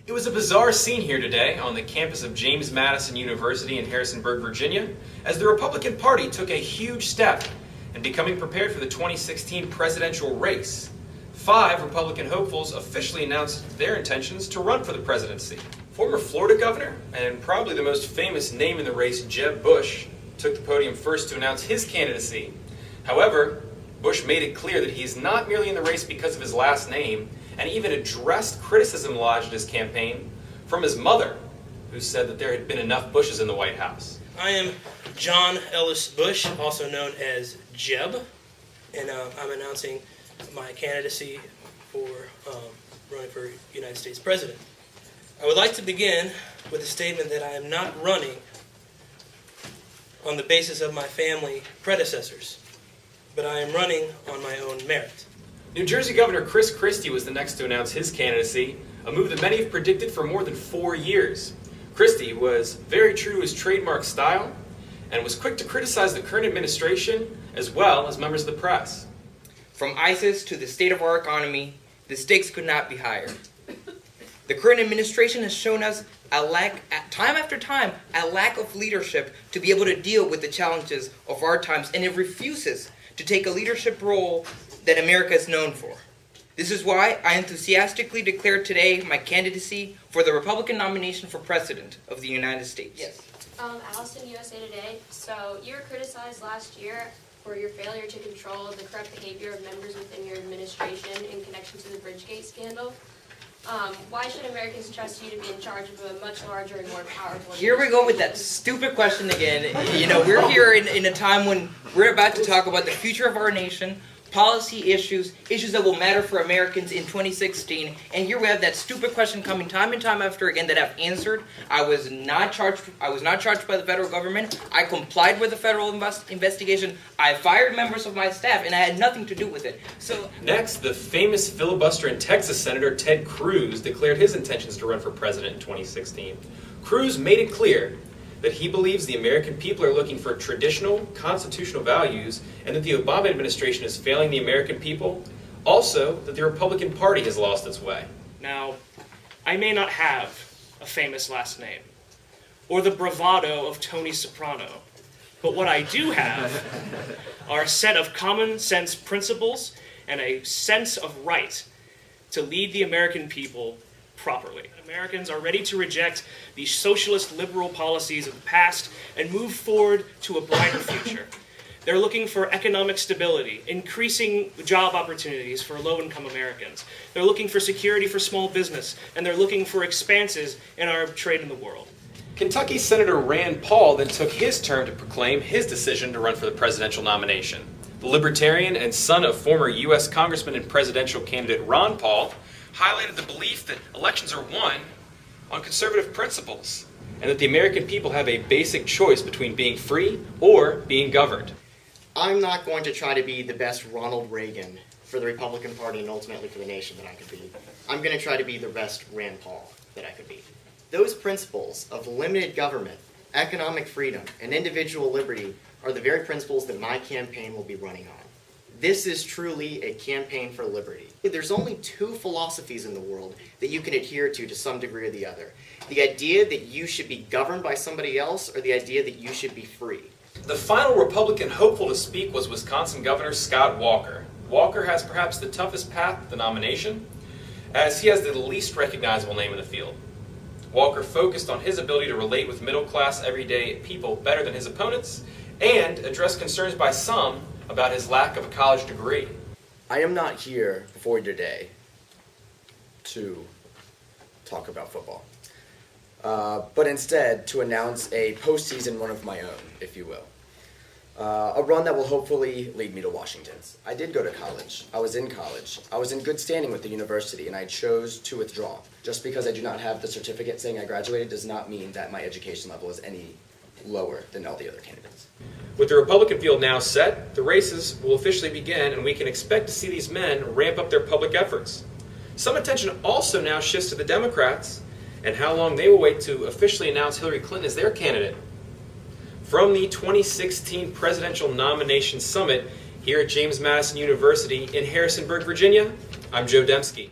It was a bizarre scene here today on the campus of James Madison University in Harrisonburg, Virginia, as the Republican Party took a huge step in becoming prepared for the 2016 presidential race. 5 Republican hopefuls officially announced their intentions to run for the presidency. Former Florida governor, and probably the most famous name in the race, Jeb Bush, took the podium first to announce his candidacy. However, Bush made it clear that he's not merely in the race because of his last name, and even addressed criticism lodged in his campaign from his mother, who said that there had been enough Bushes in the White House. I am John Ellis Bush, also known as Jeb, and I'm announcing my candidacy for running for United States President. I would like to begin with a statement that I am not running on the basis of my family predecessors, but I am running on my own merit. New Jersey Governor Chris Christie was the next to announce his candidacy, a move that many have predicted for more than 4 years. Christie was very true to his trademark style and was quick to criticize the current administration as well as members of the press. From ISIS to the state of our economy, the stakes could not be higher. The current administration has shown us time after time, a lack of leadership to be able to deal with the challenges of our times, and it refuses to take a leadership role that America is known for. This is why I enthusiastically declare today my candidacy for the Republican nomination for President of the United States. Yes. Allison, USA Today. So you were criticized last year for your failure to control the corrupt behavior of members within your administration in connection to the Bridgegate scandal. Why should Americans trust you to be in charge of a much larger and more powerful Here we go with that stupid question again. You know, we're here in a time when we're about to talk about the future of our nation, policy issues that will matter for Americans in 2016, and here we have that stupid question coming time and time after again that I've answered. I was not charged by the federal government. I complied with the federal investigation. I fired members of my staff, and I had nothing to do with it. So next, the famous filibuster and Texas Senator Ted Cruz declared his intentions to run for president in 2016. Cruz made it clear that he believes the American people are looking for traditional constitutional values and that the Obama administration is failing the American people. Also, that the Republican Party has lost its way. Now, I may not have a famous last name or the bravado of Tony Soprano, but what I do have are a set of common sense principles and a sense of right to lead the American people properly. Americans are ready to reject the socialist liberal policies of the past and move forward to a brighter future. They're looking for economic stability, increasing job opportunities for low-income Americans. They're looking for security for small business, and they're looking for expanses in our trade in the world. Kentucky Senator Rand Paul then took his turn to proclaim his decision to run for the presidential nomination. The libertarian and son of former U.S. Congressman and presidential candidate Ron Paul highlighted the belief that elections are won on conservative principles and that the American people have a basic choice between being free or being governed. I'm not going to try to be the best Ronald Reagan for the Republican Party and ultimately for the nation that I could be. I'm going to try to be the best Rand Paul that I could be. Those principles of limited government, economic freedom, and individual liberty are the very principles that my campaign will be running on. This is truly a campaign for liberty. There's only 2 philosophies in the world that you can adhere to some degree or the other. The idea that you should be governed by somebody else, or the idea that you should be free. The final Republican hopeful to speak was Wisconsin Governor Scott Walker. Walker has perhaps the toughest path to the nomination, as he has the least recognizable name in the field. Walker focused on his ability to relate with middle-class, everyday people better than his opponents, and addressed concerns by some about his lack of a college degree. I am not here before you today to talk about football, but instead to announce a postseason run of my own, if you will. A run that will hopefully lead me to Washington's. I did go to college. I was in college. I was in good standing with the university, and I chose to withdraw. Just because I do not have the certificate saying I graduated does not mean that my education level is any lower than all the other candidates. With the Republican field now set, the races will officially begin, and we can expect to see these men ramp up their public efforts. Some attention also now shifts to the Democrats and how long they will wait to officially announce Hillary Clinton as their candidate. From the 2016 Presidential Nomination Summit here at James Madison University in Harrisonburg, Virginia, I'm Joe Demski.